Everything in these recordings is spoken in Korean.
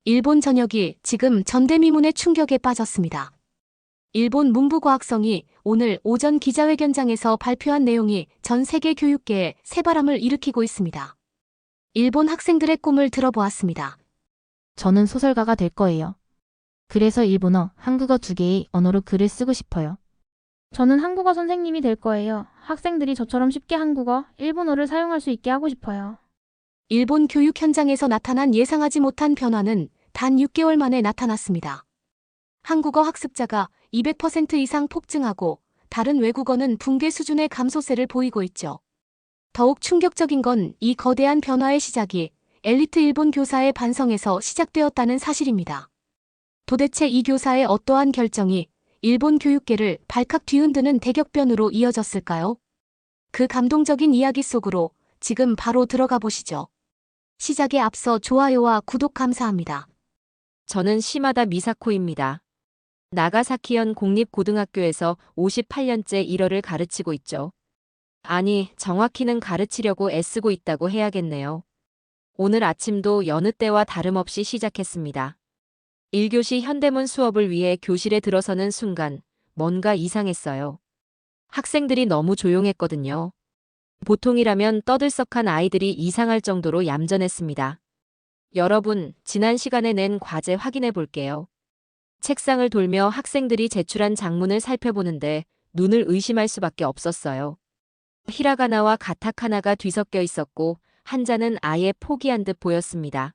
일본 전역이 지금 전대미문의 충격에 빠졌습니다. 일본 문부과학성이 오늘 오전 기자회견장에서 발표한 내용이 전 세계 교육계에 새바람을 일으키고 있습니다. 일본 학생들의 꿈을 들어보았습니다. 저는 소설가가 될 거예요. 그래서 일본어, 한국어 두 개의 언어로 글을 쓰고 싶어요. 저는 한국어 선생님이 될 거예요. 학생들이 저처럼 쉽게 한국어, 일본어를 사용할 수 있게 하고 싶어요. 일본 교육 현장에서 나타난 예상하지 못한 변화는 단 6개월 만에 나타났습니다. 한국어 학습자가 200% 이상 폭증하고 다른 외국어는 붕괴 수준의 감소세를 보이고 있죠. 더욱 충격적인 건 이 거대한 변화의 시작이 엘리트 일본 교사의 반성에서 시작되었다는 사실입니다. 도대체 이 교사의 어떠한 결정이 일본 교육계를 발칵 뒤흔드는 대격변으로 이어졌을까요? 그 감동적인 이야기 속으로 지금 바로 들어가 보시죠. 시작에 앞서 좋아요와 구독 감사합니다. 저는 시마다 미사코입니다. 나가사키현 공립고등학교에서 58년째 일어를 가르치고 있죠. 아니, 정확히는 가르치려고 애쓰고 있다고 해야겠네요. 오늘 아침도 여느 때와 다름없이 시작했습니다. 1교시 현대문 수업을 위해 교실에 들어서는 순간 뭔가 이상했어요. 학생들이 너무 조용했거든요. 보통이라면 떠들썩한 아이들이 이상할 정도로 얌전했습니다. 여러분, 지난 시간에 낸 과제 확인해 볼게요. 책상을 돌며 학생들이 제출한 작문을 살펴보는데 눈을 의심할 수밖에 없었어요. 히라가나와 가타카나가 뒤섞여 있었고 한자는 아예 포기한 듯 보였습니다.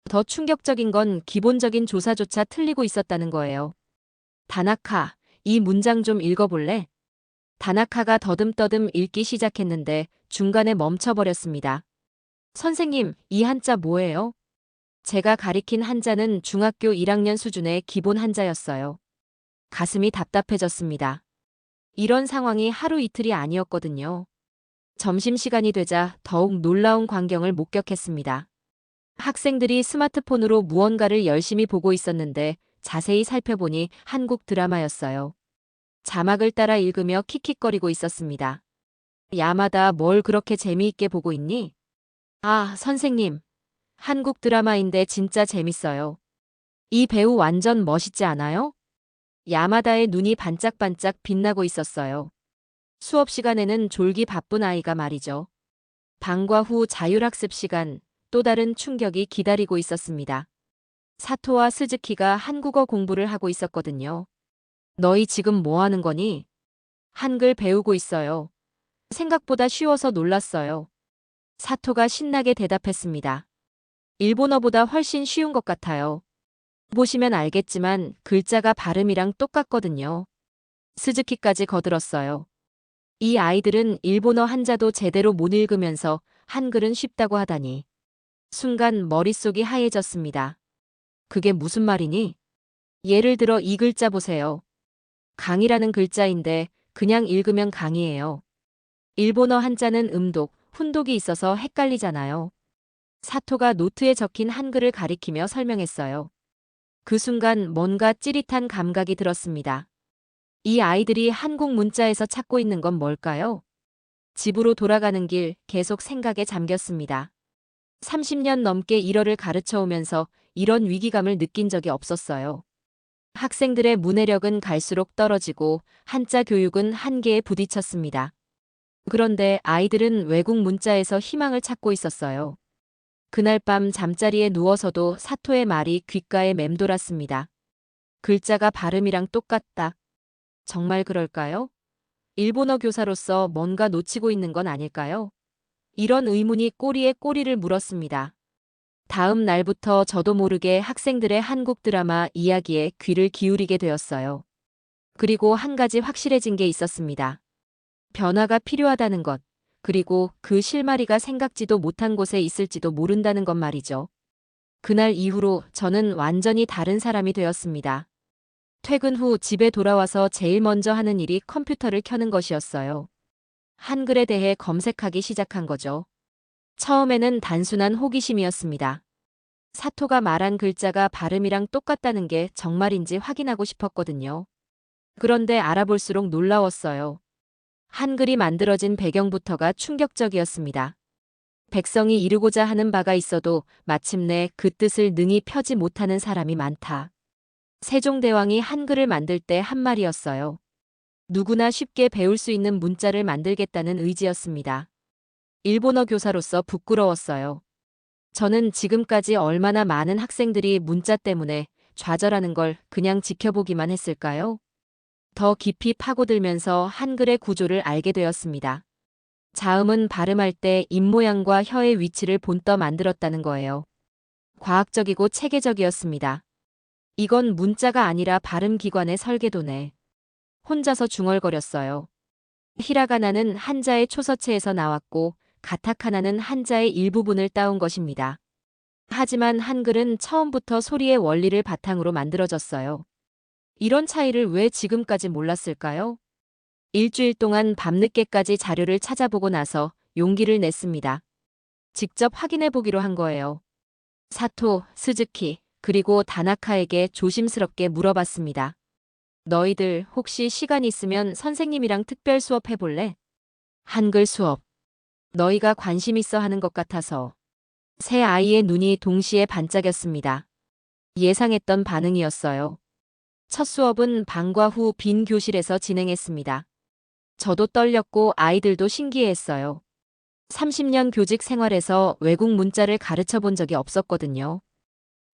더 충격적인 건 기본적인 조사조차 틀리고 있었다는 거예요. 다나카, 이 문장 좀 읽어볼래? 다나카가 더듬더듬 읽기 시작했는데 중간에 멈춰버렸습니다. 선생님, 이 한자 뭐예요? 제가 가리킨 한자는 중학교 1학년 수준의 기본 한자였어요. 가슴이 답답해졌습니다. 이런 상황이 하루 이틀이 아니었거든요. 점심시간이 되자 더욱 놀라운 광경을 목격했습니다. 학생들이 스마트폰으로 무언가를 열심히 보고 있었는데 자세히 살펴보니 한국 드라마였어요. 자막을 따라 읽으며 킥킥거리고 있었습니다. 야마다 뭘 그렇게 재미있게 보고 있니? 아, 선생님. 한국 드라마인데 진짜 재밌어요. 이 배우 완전 멋있지 않아요? 야마다의 눈이 반짝반짝 빛나고 있었어요. 수업 시간에는 졸기 바쁜 아이가 말이죠. 방과 후 자율학습 시간, 또 다른 충격이 기다리고 있었습니다. 사토와 스즈키가 한국어 공부를 하고 있었거든요. 너희 지금 뭐 하는 거니? 한글 배우고 있어요. 생각보다 쉬워서 놀랐어요. 사토가 신나게 대답했습니다. 일본어보다 훨씬 쉬운 것 같아요. 보시면 알겠지만 글자가 발음이랑 똑같거든요. 스즈키까지 거들었어요. 이 아이들은 일본어 한자도 제대로 못 읽으면서 한글은 쉽다고 하다니. 순간 머릿속이 하얘졌습니다. 그게 무슨 말이니? 예를 들어 이 글자 보세요. 강이라는 글자인데 그냥 읽으면 강이에요. 일본어 한자는 음독, 훈독이 있어서 헷갈리잖아요. 사토가 노트에 적힌 한글을 가리키며 설명했어요. 그 순간 뭔가 찌릿한 감각이 들었습니다. 이 아이들이 한국 문자에서 찾고 있는 건 뭘까요? 집으로 돌아가는 길 계속 생각에 잠겼습니다. 30년 넘게 일어를 가르쳐 오면서 이런 위기감을 느낀 적이 없었어요. 학생들의 문해력은 갈수록 떨어지고 한자 교육은 한계에 부딪혔습니다. 그런데 아이들은 외국 문자에서 희망을 찾고 있었어요. 그날 밤 잠자리에 누워서도 사토의 말이 귓가에 맴돌았습니다. 글자가 발음이랑 똑같다. 정말 그럴까요? 일본어 교사로서 뭔가 놓치고 있는 건 아닐까요? 이런 의문이 꼬리에 꼬리를 물었습니다. 다음 날부터 저도 모르게 학생들의 한국 드라마 이야기에 귀를 기울이게 되었어요. 그리고 한 가지 확실해진 게 있었습니다. 변화가 필요하다는 것, 그리고 그 실마리가 생각지도 못한 곳에 있을지도 모른다는 것 말이죠. 그날 이후로 저는 완전히 다른 사람이 되었습니다. 퇴근 후 집에 돌아와서 제일 먼저 하는 일이 컴퓨터를 켜는 것이었어요. 한글에 대해 검색하기 시작한 거죠. 처음에는 단순한 호기심이었습니다. 사토가 말한 글자가 발음이랑 똑같다는 게 정말인지 확인하고 싶었거든요. 그런데 알아볼수록 놀라웠어요. 한글이 만들어진 배경부터가 충격적이었습니다. 백성이 이루고자 하는 바가 있어도 마침내 그 뜻을 능히 펴지 못하는 사람이 많다. 세종대왕이 한글을 만들 때 한 말이었어요. 누구나 쉽게 배울 수 있는 문자를 만들겠다는 의지였습니다. 일본어 교사로서 부끄러웠어요. 저는 지금까지 얼마나 많은 학생들이 문자 때문에 좌절하는 걸 그냥 지켜보기만 했을까요? 더 깊이 파고들면서 한글의 구조를 알게 되었습니다. 자음은 발음할 때 입모양과 혀의 위치를 본떠 만들었다는 거예요. 과학적이고 체계적이었습니다. 이건 문자가 아니라 발음기관의 설계도네. 혼자서 중얼거렸어요. 히라가나는 한자의 초서체에서 나왔고 가타카나는 한자의 일부분을 따온 것입니다. 하지만 한글은 처음부터 소리의 원리를 바탕으로 만들어졌어요. 이런 차이를 왜 지금까지 몰랐을까요? 일주일 동안 밤늦게까지 자료를 찾아보고 나서 용기를 냈습니다. 직접 확인해 보기로 한 거예요. 사토, 스즈키, 그리고 다나카에게 조심스럽게 물어봤습니다. 너희들 혹시 시간 있으면 선생님이랑 특별 수업 해볼래? 한글 수업. 너희가 관심 있어 하는 것 같아서. 세 아이의 눈이 동시에 반짝였습니다. 예상했던 반응이었어요. 첫 수업은 방과 후 빈 교실에서 진행했습니다. 저도 떨렸고 아이들도 신기해했어요. 30년 교직 생활에서 외국 문자를 가르쳐 본 적이 없었거든요.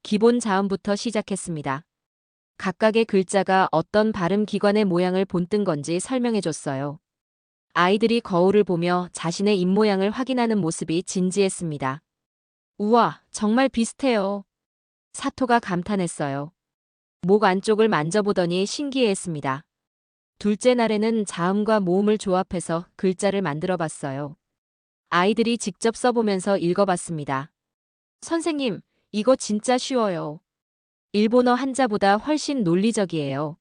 기본 자음부터 시작했습니다. 각각의 글자가 어떤 발음 기관의 모양을 본뜬 건지 설명해줬어요. 아이들이 거울을 보며 자신의 입모양을 확인하는 모습이 진지했습니다. 우와, 정말 비슷해요. 사토가 감탄했어요. 목 안쪽을 만져보더니 신기해했습니다. 둘째 날에는 자음과 모음을 조합해서 글자를 만들어 봤어요. 아이들이 직접 써보면서 읽어봤습니다. 선생님, 이거 진짜 쉬워요. 일본어 한자보다 훨씬 논리적이에요.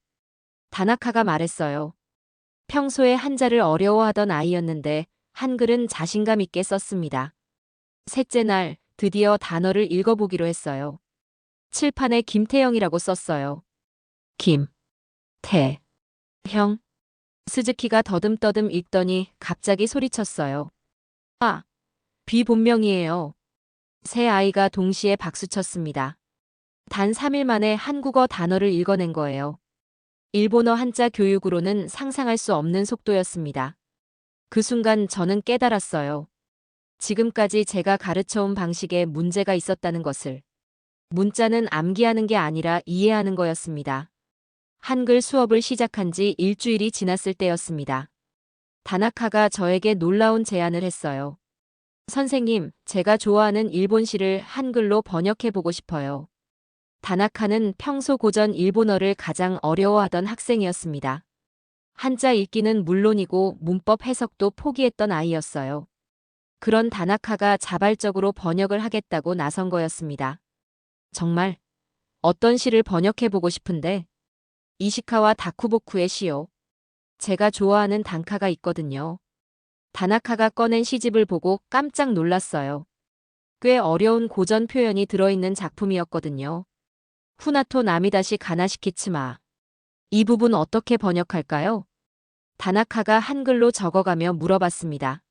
다나카가 말했어요. 평소에 한자를 어려워하던 아이였는데 한글은 자신감 있게 썼습니다. 셋째 날 드디어 단어를 읽어보기로 했어요. 칠판에 김태형이라고 썼어요. 김, 태, 형. 스즈키가 더듬더듬 읽더니 갑자기 소리쳤어요. 아, 비본명이에요. 세 아이가 동시에 박수쳤습니다. 단 3일 만에 한국어 단어를 읽어낸 거예요. 일본어 한자 교육으로는 상상할 수 없는 속도였습니다. 그 순간 저는 깨달았어요. 지금까지 제가 가르쳐온 방식에 문제가 있었다는 것을. 문자는 암기하는 게 아니라 이해하는 거였습니다. 한글 수업을 시작한 지 일주일이 지났을 때였습니다. 다나카가 저에게 놀라운 제안을 했어요. 선생님, 제가 좋아하는 일본시를 한글로 번역해보고 싶어요. 다나카는 평소 고전 일본어를 가장 어려워하던 학생이었습니다. 한자 읽기는 물론이고 문법 해석도 포기했던 아이였어요. 그런 다나카가 자발적으로 번역을 하겠다고 나선 거였습니다. 정말 어떤 시를 번역해보고 싶은데 이시카와 다쿠보쿠의 시요. 제가 좋아하는 단카가 있거든요. 다나카가 꺼낸 시집을 보고 깜짝 놀랐어요. 꽤 어려운 고전 표현이 들어있는 작품이었거든요. 후나토 나미다시 가나시키츠마. 이 부분 어떻게 번역할까요? 다나카가 한글로 적어가며 물어봤습니다.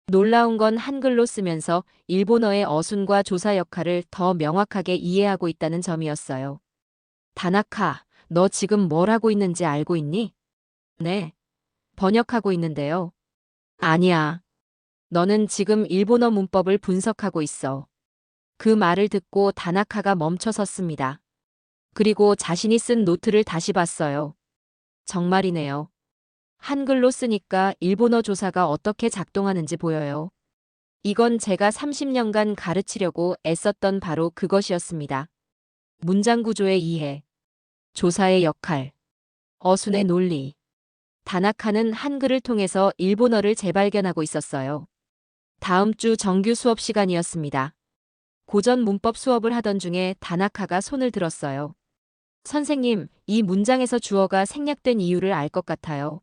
놀라운 건 한글로 쓰면서 일본어의 어순과 조사 역할을 더 명확하게 이해하고 있다는 점이었어요. 다나카, 너 지금 뭘 하고 있는지 알고 있니? 네. 번역하고 있는데요. 아니야. 너는 지금 일본어 문법을 분석하고 있어. 그 말을 듣고 다나카가 멈춰 섰습니다. 그리고 자신이 쓴 노트를 다시 봤어요. 정말이네요. 한글로 쓰니까 일본어 조사가 어떻게 작동하는지 보여요. 이건 제가 30년간 가르치려고 애썼던 바로 그것이었습니다. 문장 구조의 이해, 조사의 역할, 어순의 논리. 다나카는 한글을 통해서 일본어를 재발견하고 있었어요. 다음 주 정규 수업 시간이었습니다. 고전 문법 수업을 하던 중에 다나카가 손을 들었어요. 선생님, 이 문장에서 주어가 생략된 이유를 알 것 같아요.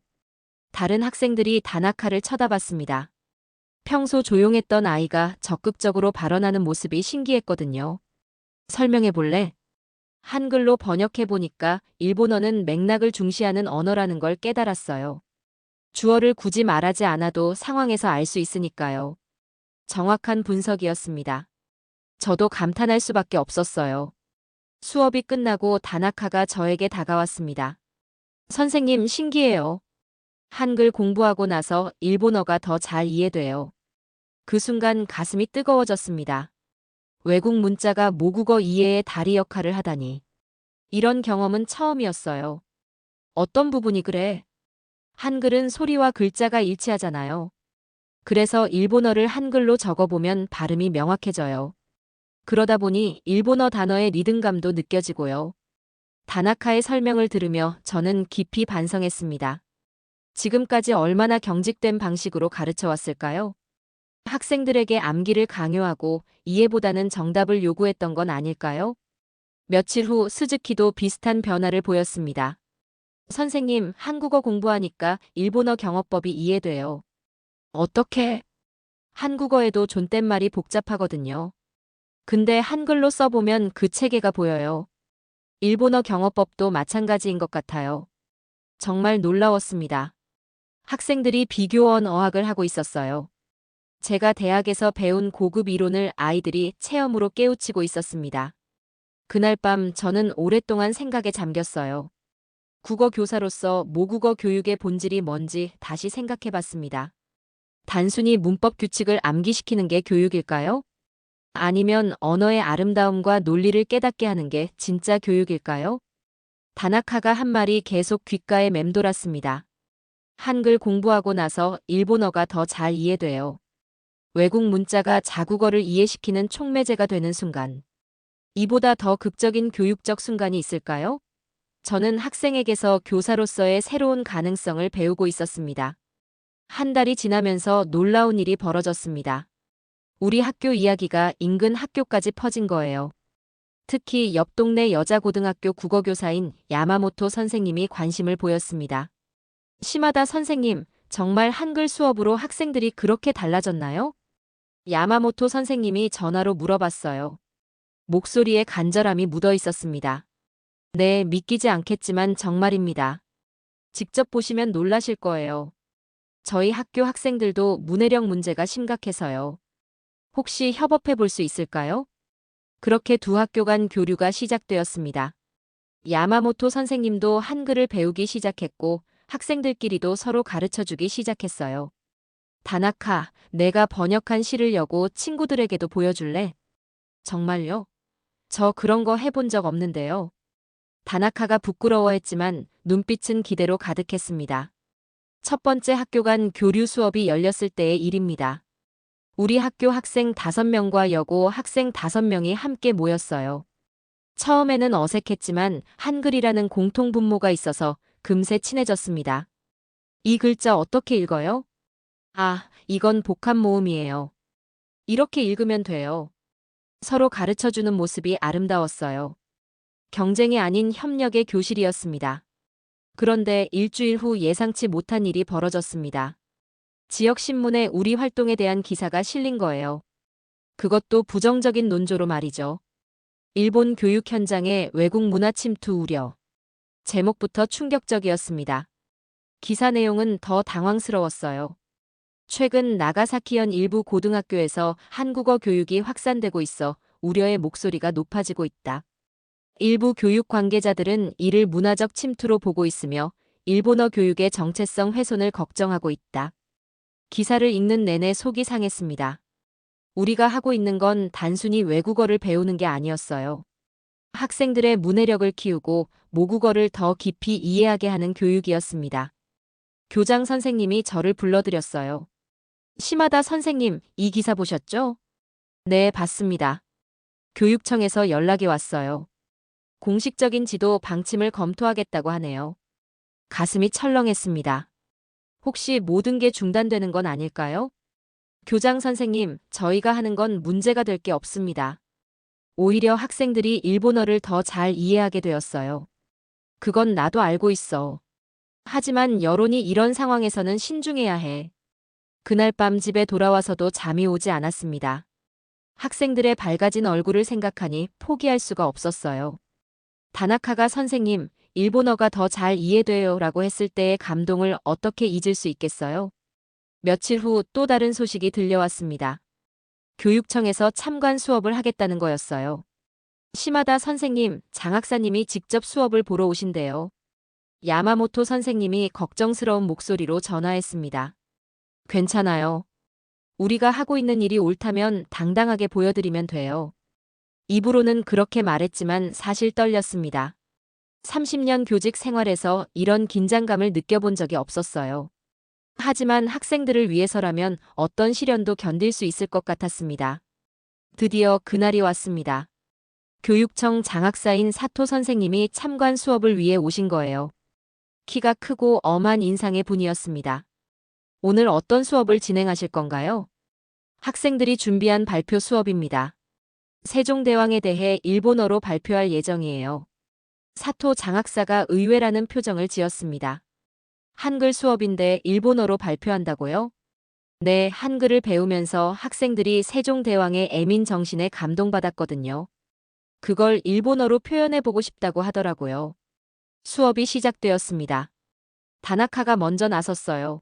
다른 학생들이 다나카를 쳐다봤습니다. 평소 조용했던 아이가 적극적으로 발언하는 모습이 신기했거든요. 설명해 볼래? 한글로 번역해 보니까 일본어는 맥락을 중시하는 언어라는 걸 깨달았어요. 주어를 굳이 말하지 않아도 상황에서 알 수 있으니까요. 정확한 분석이었습니다. 저도 감탄할 수밖에 없었어요. 수업이 끝나고 다나카가 저에게 다가왔습니다. 선생님, 신기해요. 한글 공부하고 나서 일본어가 더 잘 이해돼요. 그 순간 가슴이 뜨거워졌습니다. 외국 문자가 모국어 이해의 다리 역할을 하다니. 이런 경험은 처음이었어요. 어떤 부분이 그래? 한글은 소리와 글자가 일치하잖아요. 그래서 일본어를 한글로 적어보면 발음이 명확해져요. 그러다 보니 일본어 단어의 리듬감도 느껴지고요. 다나카의 설명을 들으며 저는 깊이 반성했습니다. 지금까지 얼마나 경직된 방식으로 가르쳐 왔을까요? 학생들에게 암기를 강요하고 이해보다는 정답을 요구했던 건 아닐까요? 며칠 후 스즈키도 비슷한 변화를 보였습니다. 선생님, 한국어 공부하니까 일본어 경어법이 이해돼요. 어떻게? 한국어에도 존댓말이 복잡하거든요. 근데 한글로 써보면 그 체계가 보여요. 일본어 경어법도 마찬가지인 것 같아요. 정말 놀라웠습니다. 학생들이 비교원 어학을 하고 있었어요. 제가 대학에서 배운 고급 이론을 아이들이 체험으로 깨우치고 있었습니다. 그날 밤 저는 오랫동안 생각에 잠겼어요. 국어 교사로서 모국어 교육의 본질이 뭔지 다시 생각해 봤습니다. 단순히 문법 규칙을 암기시키는 게 교육일까요? 아니면 언어의 아름다움과 논리를 깨닫게 하는 게 진짜 교육일까요? 다나카가 한 말이 계속 귓가에 맴돌았습니다. 한글 공부하고 나서 일본어가 더 잘 이해돼요. 외국 문자가 자국어를 이해시키는 촉매제가 되는 순간. 이보다 더 극적인 교육적 순간이 있을까요? 저는 학생에게서 교사로서의 새로운 가능성을 배우고 있었습니다. 한 달이 지나면서 놀라운 일이 벌어졌습니다. 우리 학교 이야기가 인근 학교까지 퍼진 거예요. 특히 옆 동네 여자고등학교 국어교사인 야마모토 선생님이 관심을 보였습니다. 시마다 선생님, 정말 한글 수업으로 학생들이 그렇게 달라졌나요? 야마모토 선생님이 전화로 물어봤어요. 목소리에 간절함이 묻어 있었습니다. 네, 믿기지 않겠지만 정말입니다. 직접 보시면 놀라실 거예요. 저희 학교 학생들도 문해력 문제가 심각해서요. 혹시 협업해 볼 수 있을까요? 그렇게 두 학교 간 교류가 시작되었습니다. 야마모토 선생님도 한글을 배우기 시작했고 학생들끼리도 서로 가르쳐주기 시작했어요. 다나카, 내가 번역한 시를 여고 친구들에게도 보여줄래? 정말요? 저 그런 거 해본 적 없는데요. 다나카가 부끄러워했지만 눈빛은 기대로 가득했습니다. 첫 번째 학교 간 교류 수업이 열렸을 때의 일입니다. 우리 학교 학생 5명과 여고 학생 5명이 함께 모였어요. 처음에는 어색했지만 한글이라는 공통 분모가 있어서 금세 친해졌습니다. 이 글자 어떻게 읽어요? 아, 이건 복합 모음이에요. 이렇게 읽으면 돼요. 서로 가르쳐주는 모습이 아름다웠어요. 경쟁이 아닌 협력의 교실이었습니다. 그런데 일주일 후 예상치 못한 일이 벌어졌습니다. 지역신문에 우리 활동에 대한 기사가 실린 거예요. 그것도 부정적인 논조로 말이죠. 일본 교육 현장에 외국 문화 침투 우려. 제목부터 충격적이었습니다. 기사 내용은 더 당황스러웠어요. 최근 나가사키현 일부 고등학교에서 한국어 교육이 확산되고 있어 우려의 목소리가 높아지고 있다. 일부 교육 관계자들은 이를 문화적 침투로 보고 있으며 일본어 교육의 정체성 훼손을 걱정하고 있다. 기사를 읽는 내내 속이 상했습니다. 우리가 하고 있는 건 단순히 외국어를 배우는 게 아니었어요. 학생들의 문해력을 키우고 모국어를 더 깊이 이해하게 하는 교육이었습니다. 교장 선생님이 저를 불러들였어요. 시마다 선생님, 이 기사 보셨죠? 네, 봤습니다. 교육청에서 연락이 왔어요. 공식적인 지도 방침을 검토하겠다고 하네요. 가슴이 철렁했습니다. 혹시 모든 게 중단되는 건 아닐까요? 교장 선생님, 저희가 하는 건 문제가 될 게 없습니다. 오히려 학생들이 일본어를 더 잘 이해하게 되었어요. 그건 나도 알고 있어. 하지만 여론이 이런 상황에서는 신중해야 해. 그날 밤 집에 돌아와서도 잠이 오지 않았습니다. 학생들의 밝아진 얼굴을 생각하니 포기할 수가 없었어요. 다나카가 선생님, 일본어가 더 잘 이해돼요 라고 했을 때의 감동을 어떻게 잊을 수 있겠어요? 며칠 후 또 다른 소식이 들려왔습니다. 교육청에서 참관 수업을 하겠다는 거였어요. 시마다 선생님, 장학사님이 직접 수업을 보러 오신대요. 야마모토 선생님이 걱정스러운 목소리로 전화했습니다. 괜찮아요. 우리가 하고 있는 일이 옳다면 당당하게 보여드리면 돼요. 입으로는 그렇게 말했지만 사실 떨렸습니다. 30년 교직 생활에서 이런 긴장감을 느껴본 적이 없었어요. 하지만 학생들을 위해서라면 어떤 시련도 견딜 수 있을 것 같았습니다. 드디어 그날이 왔습니다. 교육청 장학사인 사토 선생님이 참관 수업을 위해 오신 거예요. 키가 크고 엄한 인상의 분이었습니다. 오늘 어떤 수업을 진행하실 건가요? 학생들이 준비한 발표 수업입니다. 세종대왕에 대해 일본어로 발표할 예정이에요. 사토 장학사가 의외라는 표정을 지었습니다. 한글 수업인데 일본어로 발표한다고요? 네, 한글을 배우면서 학생들이 세종대왕의 애민 정신에 감동받았거든요. 그걸 일본어로 표현해보고 싶다고 하더라고요. 수업이 시작되었습니다. 다나카가 먼저 나섰어요.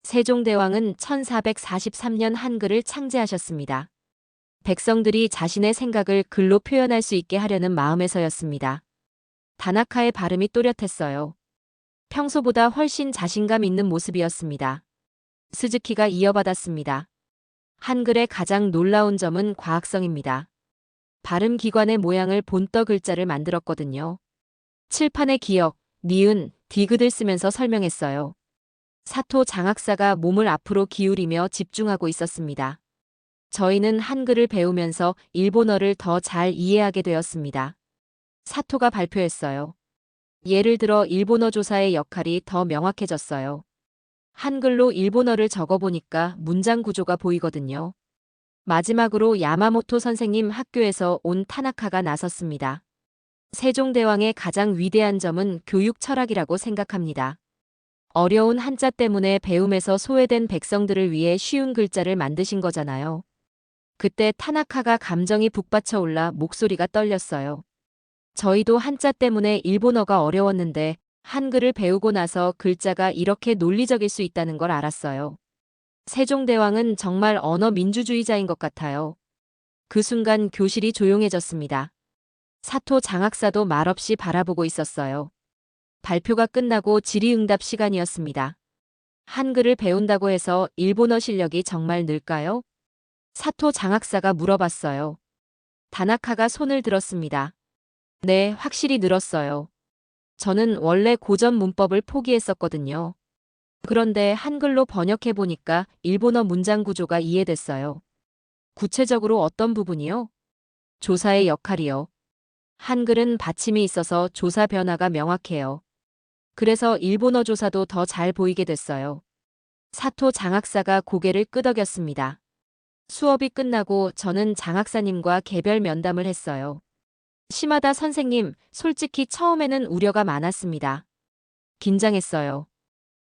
세종대왕은 1443년 한글을 창제하셨습니다. 백성들이 자신의 생각을 글로 표현할 수 있게 하려는 마음에서였습니다. 다나카의 발음이 또렷했어요. 평소보다 훨씬 자신감 있는 모습이었습니다. 스즈키가 이어받았습니다. 한글의 가장 놀라운 점은 과학성입니다. 발음 기관의 모양을 본떠 글자를 만들었거든요. 칠판에 기역, 니은, 디귿을 쓰면서 설명했어요. 사토 장학사가 몸을 앞으로 기울이며 집중하고 있었습니다. 저희는 한글을 배우면서 일본어를 더 잘 이해하게 되었습니다. 사토가 발표했어요. 예를 들어 일본어 조사의 역할이 더 명확해졌어요. 한글로 일본어를 적어보니까 문장 구조가 보이거든요. 마지막으로 야마모토 선생님 학교에서 온 타나카가 나섰습니다. 세종대왕의 가장 위대한 점은 교육 철학이라고 생각합니다. 어려운 한자 때문에 배움에서 소외된 백성들을 위해 쉬운 글자를 만드신 거잖아요. 그때 타나카가 감정이 북받쳐 올라 목소리가 떨렸어요. 저희도 한자 때문에 일본어가 어려웠는데 한글을 배우고 나서 글자가 이렇게 논리적일 수 있다는 걸 알았어요. 세종대왕은 정말 언어 민주주의자인 것 같아요. 그 순간 교실이 조용해졌습니다. 사토 장학사도 말없이 바라보고 있었어요. 발표가 끝나고 질의응답 시간이었습니다. 한글을 배운다고 해서 일본어 실력이 정말 늘까요? 사토 장학사가 물어봤어요. 다나카가 손을 들었습니다. 네, 확실히 늘었어요. 저는 원래 고전 문법을 포기했었거든요. 그런데 한글로 번역해보니까 일본어 문장 구조가 이해됐어요. 구체적으로 어떤 부분이요? 조사의 역할이요. 한글은 받침이 있어서 조사 변화가 명확해요. 그래서 일본어 조사도 더 잘 보이게 됐어요. 사토 장학사가 고개를 끄덕였습니다. 수업이 끝나고 저는 장학사님과 개별 면담을 했어요. 시마다 선생님, 솔직히 처음에는 우려가 많았습니다. 긴장했어요.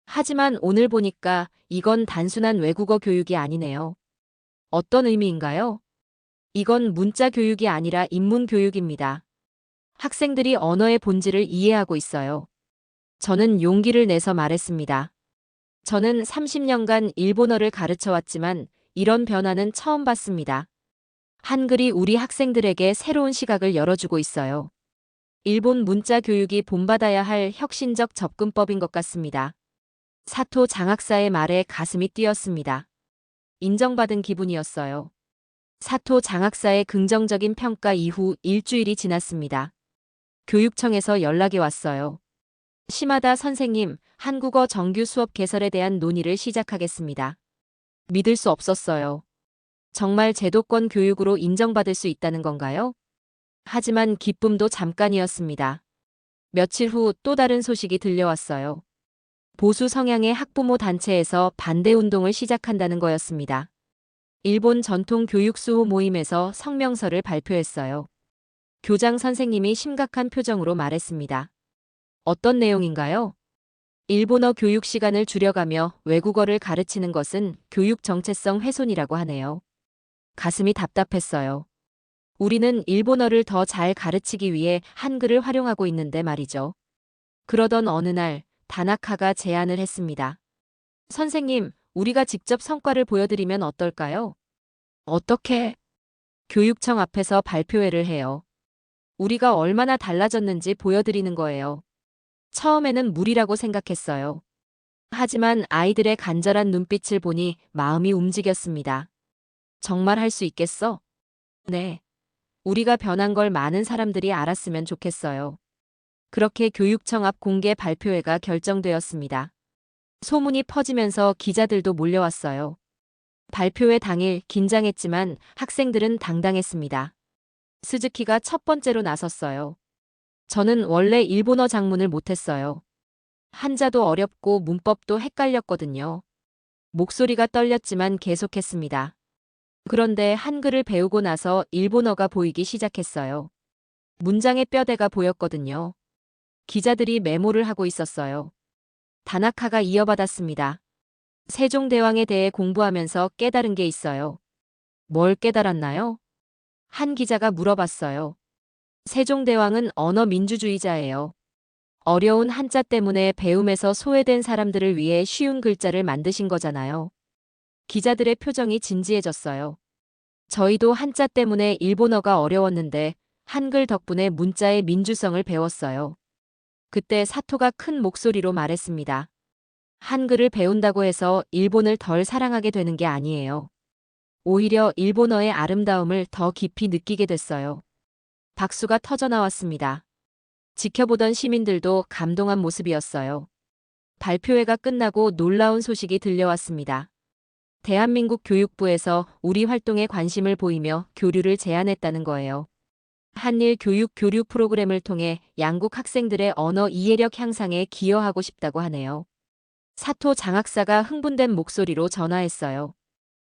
하지만 오늘 보니까 이건 단순한 외국어 교육이 아니네요. 어떤 의미인가요? 이건 문자 교육이 아니라 인문 교육입니다. 학생들이 언어의 본질을 이해하고 있어요. 저는 용기를 내서 말했습니다. 저는 30년간 일본어를 가르쳐 왔지만 이런 변화는 처음 봤습니다. 한글이 우리 학생들에게 새로운 시각을 열어주고 있어요. 일본 문자 교육이 본받아야 할 혁신적 접근법인 것 같습니다. 사토 장학사의 말에 가슴이 뛰었습니다. 인정받은 기분이었어요. 사토 장학사의 긍정적인 평가 이후 일주일이 지났습니다. 교육청에서 연락이 왔어요. 시마다 선생님, 한국어 정규 수업 개설에 대한 논의를 시작하겠습니다. 믿을 수 없었어요. 정말 제도권 교육으로 인정받을 수 있다는 건가요? 하지만 기쁨도 잠깐이었습니다. 며칠 후 또 다른 소식이 들려왔어요. 보수 성향의 학부모 단체에서 반대 운동을 시작한다는 거였습니다. 일본 전통 교육 수호 모임에서 성명서를 발표했어요. 교장 선생님이 심각한 표정으로 말했습니다. 어떤 내용인가요? 일본어 교육 시간을 줄여가며 외국어를 가르치는 것은 교육 정체성 훼손이라고 하네요. 가슴이 답답했어요. 우리는 일본어를 더 잘 가르치기 위해 한글을 활용하고 있는데 말이죠. 그러던 어느 날 다나카가 제안을 했습니다. 선생님, 우리가 직접 성과를 보여드리면 어떨까요? 어떻게? 교육청 앞에서 발표회를 해요. 우리가 얼마나 달라졌는지 보여드리는 거예요. 처음에는 무리라고 생각했어요. 하지만 아이들의 간절한 눈빛을 보니 마음이 움직였습니다. 정말 할 수 있겠어? 네. 우리가 변한 걸 많은 사람들이 알았으면 좋겠어요. 그렇게 교육청 앞 공개 발표회가 결정되었습니다. 소문이 퍼지면서 기자들도 몰려왔어요. 발표회 당일 긴장했지만 학생들은 당당했습니다. 스즈키가 첫 번째로 나섰어요. 저는 원래 일본어 작문을 못했어요. 한자도 어렵고 문법도 헷갈렸거든요. 목소리가 떨렸지만 계속했습니다. 그런데 한글을 배우고 나서 일본어가 보이기 시작했어요. 문장의 뼈대가 보였거든요. 기자들이 메모를 하고 있었어요. 다나카가 이어받았습니다. 세종대왕에 대해 공부하면서 깨달은 게 있어요. 뭘 깨달았나요? 한 기자가 물어봤어요. 세종대왕은 언어 민주주의자예요. 어려운 한자 때문에 배움에서 소외된 사람들을 위해 쉬운 글자를 만드신 거잖아요. 기자들의 표정이 진지해졌어요. 저희도 한자 때문에 일본어가 어려웠는데 한글 덕분에 문자의 민주성을 배웠어요. 그때 사토가 큰 목소리로 말했습니다. 한글을 배운다고 해서 일본을 덜 사랑하게 되는 게 아니에요. 오히려 일본어의 아름다움을 더 깊이 느끼게 됐어요. 박수가 터져나왔습니다. 지켜보던 시민들도 감동한 모습이었어요. 발표회가 끝나고 놀라운 소식이 들려왔습니다. 대한민국 교육부에서 우리 활동에 관심을 보이며 교류를 제안했다는 거예요. 한일 교육 교류 프로그램을 통해 양국 학생들의 언어 이해력 향상에 기여하고 싶다고 하네요. 사토 장학사가 흥분된 목소리로 전화했어요.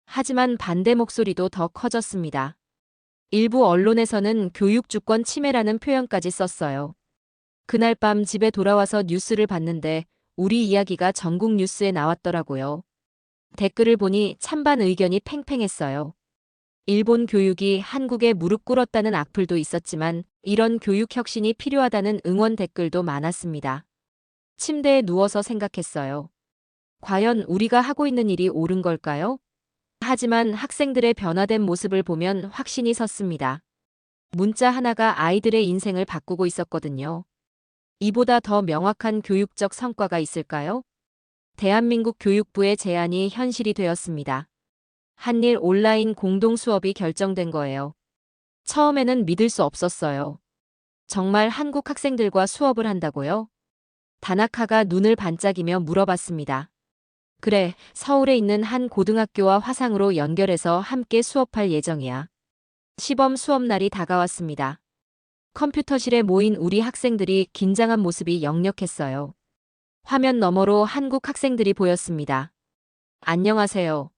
하지만 반대 목소리도 더 커졌습니다. 일부 언론에서는 교육주권 침해라는 표현까지 썼어요. 그날 밤 집에 돌아와서 뉴스를 봤는데 우리 이야기가 전국 뉴스에 나왔더라고요. 댓글을 보니 찬반 의견이 팽팽했어요. 일본 교육이 한국에 무릎 꿇었다는 악플도 있었지만 이런 교육 혁신이 필요하다는 응원 댓글도 많았습니다. 침대에 누워서 생각했어요. 과연 우리가 하고 있는 일이 옳은 걸까요? 하지만 학생들의 변화된 모습을 보면 확신이 섰습니다. 문자 하나가 아이들의 인생을 바꾸고 있었거든요. 이보다 더 명확한 교육적 성과가 있을까요? 대한민국 교육부의 제안이 현실이 되었습니다. 한일 온라인 공동 수업이 결정된 거예요. 처음에는 믿을 수 없었어요. 정말 한국 학생들과 수업을 한다고요? 다나카가 눈을 반짝이며 물어봤습니다. 그래, 서울에 있는 한 고등학교와 화상으로 연결해서 함께 수업할 예정이야. 시범 수업 날이 다가왔습니다. 컴퓨터실에 모인 우리 학생들이 긴장한 모습이 역력했어요. 화면 너머로 한국 학생들이 보였습니다. 안녕하세요.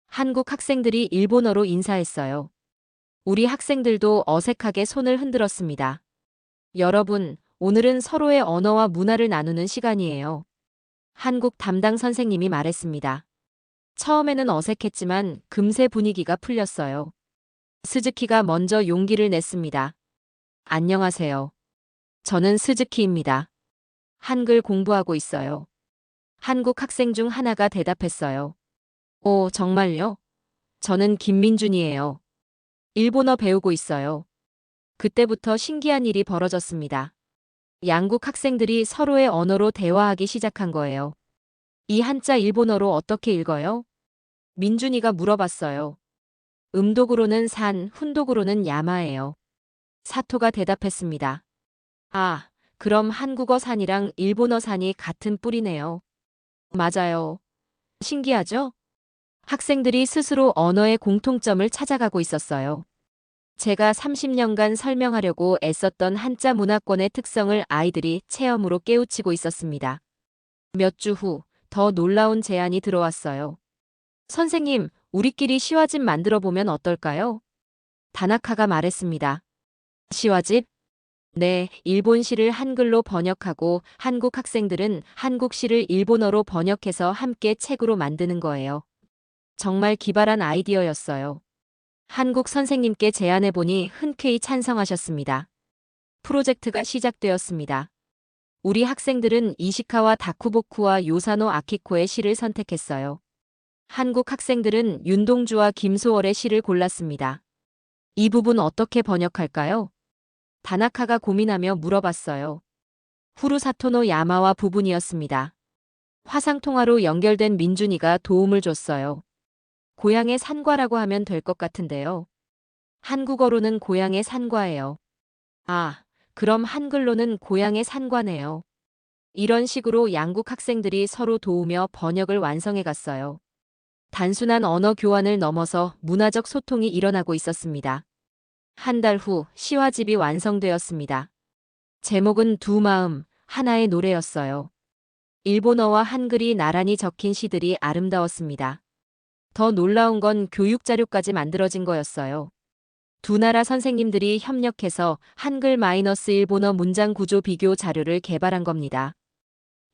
한국 학생들이 일본어로 인사했어요. 우리 학생들도 어색하게 손을 흔들었습니다. 여러분, 오늘은 서로의 언어와 문화를 나누는 시간이에요. 한국 담당 선생님이 말했습니다. 처음에는 어색했지만 금세 분위기가 풀렸어요. 스즈키가 먼저 용기를 냈습니다. 안녕하세요. 저는 스즈키입니다. 한글 공부하고 있어요. 한국 학생 중 하나가 대답했어요. 오, 정말요? 저는 김민준이에요. 일본어 배우고 있어요. 그때부터 신기한 일이 벌어졌습니다. 양국 학생들이 서로의 언어로 대화하기 시작한 거예요. 이 한자 일본어로 어떻게 읽어요? 민준이가 물어봤어요. 음독으로는 산, 훈독으로는 야마예요. 사토가 대답했습니다. 아, 그럼 한국어 산이랑 일본어 산이 같은 뿌리네요. 맞아요. 신기하죠? 학생들이 스스로 언어의 공통점을 찾아가고 있었어요. 제가 30년간 설명하려고 애썼던 한자 문화권의 특성을 아이들이 체험으로 깨우치고 있었습니다. 몇 주 후, 더 놀라운 제안이 들어왔어요. 선생님, 우리끼리 시화집 만들어 보면 어떨까요? 다나카가 말했습니다. 시화집? 네, 일본 시를 한글로 번역하고 한국 학생들은 한국 시를 일본어로 번역해서 함께 책으로 만드는 거예요. 정말 기발한 아이디어였어요. 한국 선생님께 제안해보니 흔쾌히 찬성하셨습니다. 프로젝트가 시작되었습니다. 우리 학생들은 이시카와 다쿠보쿠와 요사노 아키코의 시를 선택했어요. 한국 학생들은 윤동주와 김소월의 시를 골랐습니다. 이 부분 어떻게 번역할까요? 다나카가 고민하며 물어봤어요. 후루사토노 야마와 부분이었습니다. 화상통화로 연결된 민준이가 도움을 줬어요. 고향의 산과라고 하면 될 것 같은데요. 한국어로는 고향의 산과예요. 아, 그럼 한글로는 고향의 산과네요. 이런 식으로 양국 학생들이 서로 도우며 번역을 완성해 갔어요. 단순한 언어 교환을 넘어서 문화적 소통이 일어나고 있었습니다. 한 달 후 시화집이 완성되었습니다. 제목은 두 마음, 하나의 노래였어요. 일본어와 한글이 나란히 적힌 시들이 아름다웠습니다. 더 놀라운 건 교육 자료까지 만들어진 거였어요. 두 나라 선생님들이 협력해서 한글 -일본어 문장 구조 비교 자료를 개발한 겁니다.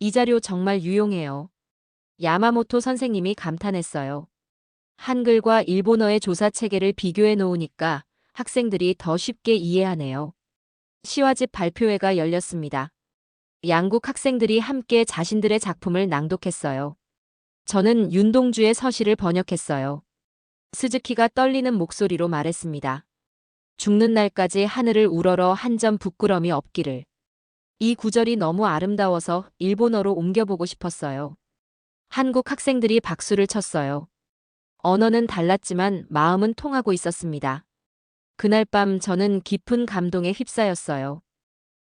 이 자료 정말 유용해요. 야마모토 선생님이 감탄했어요. 한글과 일본어의 조사 체계를 비교해 놓으니까 학생들이 더 쉽게 이해하네요. 시화집 발표회가 열렸습니다. 양국 학생들이 함께 자신들의 작품을 낭독했어요. 저는 윤동주의 서시를 번역했어요. 스즈키가 떨리는 목소리로 말했습니다. 죽는 날까지 하늘을 우러러 한 점 부끄럼이 없기를. 이 구절이 너무 아름다워서 일본어로 옮겨보고 싶었어요. 한국 학생들이 박수를 쳤어요. 언어는 달랐지만 마음은 통하고 있었습니다. 그날 밤 저는 깊은 감동에 휩싸였어요.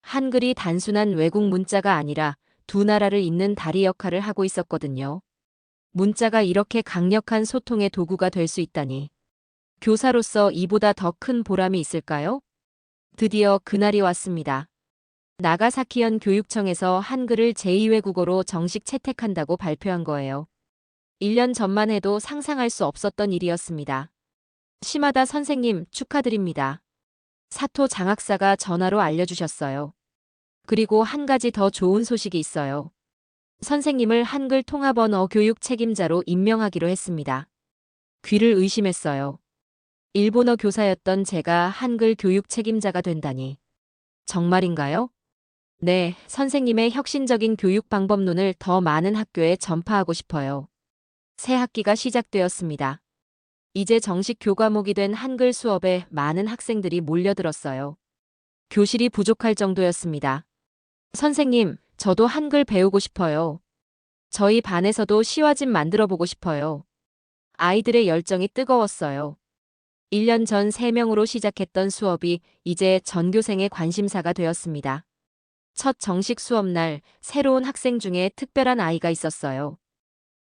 한글이 단순한 외국 문자가 아니라 두 나라를 잇는 다리 역할을 하고 있었거든요. 문자가 이렇게 강력한 소통의 도구가 될 수 있다니. 교사로서 이보다 더 큰 보람이 있을까요? 드디어 그날이 왔습니다. 나가사키현 교육청에서 한글을 제2외국어로 정식 채택한다고 발표한 거예요. 1년 전만 해도 상상할 수 없었던 일이었습니다. 시마다 선생님 축하드립니다. 사토 장학사가 전화로 알려주셨어요. 그리고 한 가지 더 좋은 소식이 있어요. 선생님을 한글 통합 언어 교육 책임자로 임명하기로 했습니다. 귀를 의심했어요. 일본어 교사였던 제가 한글 교육 책임자가 된다니. 정말인가요? 네, 선생님의 혁신적인 교육 방법론을 더 많은 학교에 전파하고 싶어요. 새 학기가 시작되었습니다. 이제 정식 교과목이 된 한글 수업에 많은 학생들이 몰려들었어요. 교실이 부족할 정도였습니다. 선생님, 저도 한글 배우고 싶어요. 저희 반에서도 시화집 만들어 보고 싶어요. 아이들의 열정이 뜨거웠어요. 1년 전 3명으로 시작했던 수업이 이제 전교생의 관심사가 되었습니다. 첫 정식 수업날 새로운 학생 중에 특별한 아이가 있었어요.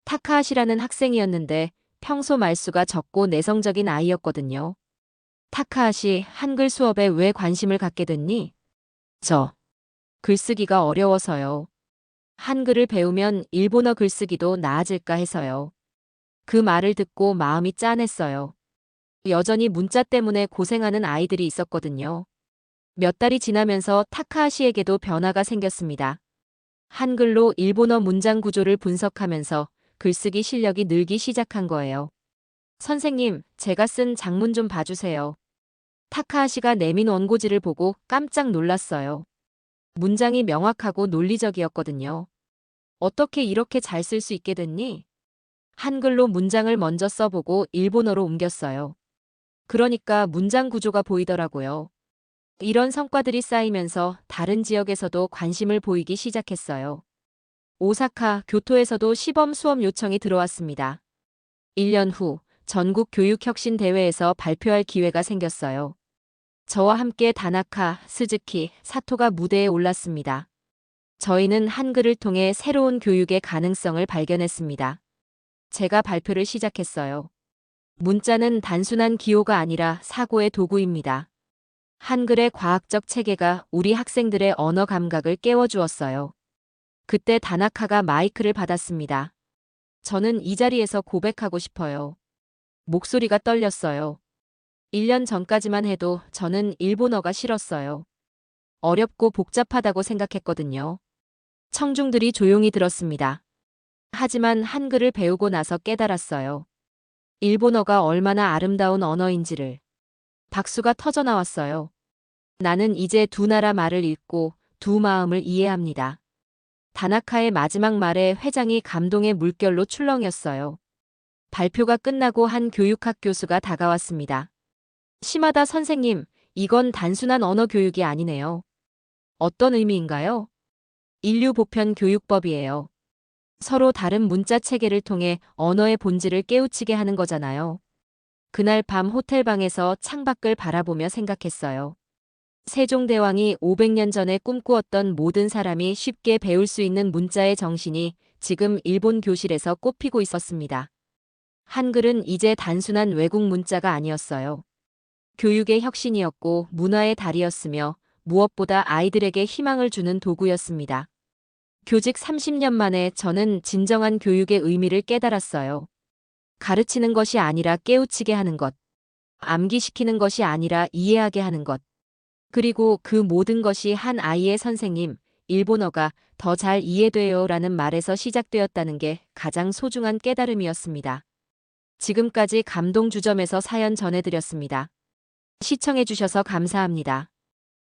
타카하시라는 학생이었는데 평소 말수가 적고 내성적인 아이였거든요. 타카하시, 한글 수업에 왜 관심을 갖게 됐니? 글쓰기가 어려워서요. 한글을 배우면 일본어 글쓰기도 나아질까 해서요. 그 말을 듣고 마음이 짠했어요. 여전히 문자 때문에 고생하는 아이들이 있었거든요. 몇 달이 지나면서 타카하시에게도 변화가 생겼습니다. 한글로 일본어 문장 구조를 분석하면서 글쓰기 실력이 늘기 시작한 거예요. 선생님, 제가 쓴 장문 좀 봐주세요. 타카하시가 내민 원고지를 보고 깜짝 놀랐어요. 문장이 명확하고 논리적이었거든요. 어떻게 이렇게 잘 쓸 수 있게 됐니? 한글로 문장을 먼저 써보고 일본어로 옮겼어요. 그러니까 문장 구조가 보이더라고요. 이런 성과들이 쌓이면서 다른 지역에서도 관심을 보이기 시작했어요. 오사카, 교토에서도 시범 수업 요청이 들어왔습니다. 1년 후 전국 교육혁신 대회에서 발표할 기회가 생겼어요. 저와 함께 다나카, 스즈키, 사토가 무대에 올랐습니다. 저희는 한글을 통해 새로운 교육의 가능성을 발견했습니다. 제가 발표를 시작했어요. 문자는 단순한 기호가 아니라 사고의 도구입니다. 한글의 과학적 체계가 우리 학생들의 언어 감각을 깨워주었어요. 그때 다나카가 마이크를 받았습니다. 저는 이 자리에서 고백하고 싶어요. 목소리가 떨렸어요. 1년 전까지만 해도 저는 일본어가 싫었어요. 어렵고 복잡하다고 생각했거든요. 청중들이 조용히 들었습니다. 하지만 한글을 배우고 나서 깨달았어요. 일본어가 얼마나 아름다운 언어인지를. 박수가 터져 나왔어요. 나는 이제 두 나라 말을 읽고 두 마음을 이해합니다. 다나카의 마지막 말에 회장이 감동의 물결로 출렁였어요. 발표가 끝나고 한 교육학 교수가 다가왔습니다. 시마다 선생님, 이건 단순한 언어 교육이 아니네요. 어떤 의미인가요? 인류 보편 교육법이에요. 서로 다른 문자 체계를 통해 언어의 본질을 깨우치게 하는 거잖아요. 그날 밤 호텔방에서 창밖을 바라보며 생각했어요. 세종대왕이 500년 전에 꿈꾸었던 모든 사람이 쉽게 배울 수 있는 문자의 정신이 지금 일본 교실에서 꽃피고 있었습니다. 한글은 이제 단순한 외국 문자가 아니었어요. 교육의 혁신이었고 문화의 달이었으며 무엇보다 아이들에게 희망을 주는 도구였습니다. 교직 30년 만에 저는 진정한 교육의 의미를 깨달았어요. 가르치는 것이 아니라 깨우치게 하는 것. 암기시키는 것이 아니라 이해하게 하는 것. 그리고 그 모든 것이 한 아이의 선생님, 일본어가 더 잘 이해돼요 라는 말에서 시작되었다는 게 가장 소중한 깨달음이었습니다. 지금까지 감동주점에서 사연 전해드렸습니다. 시청해주셔서 감사합니다.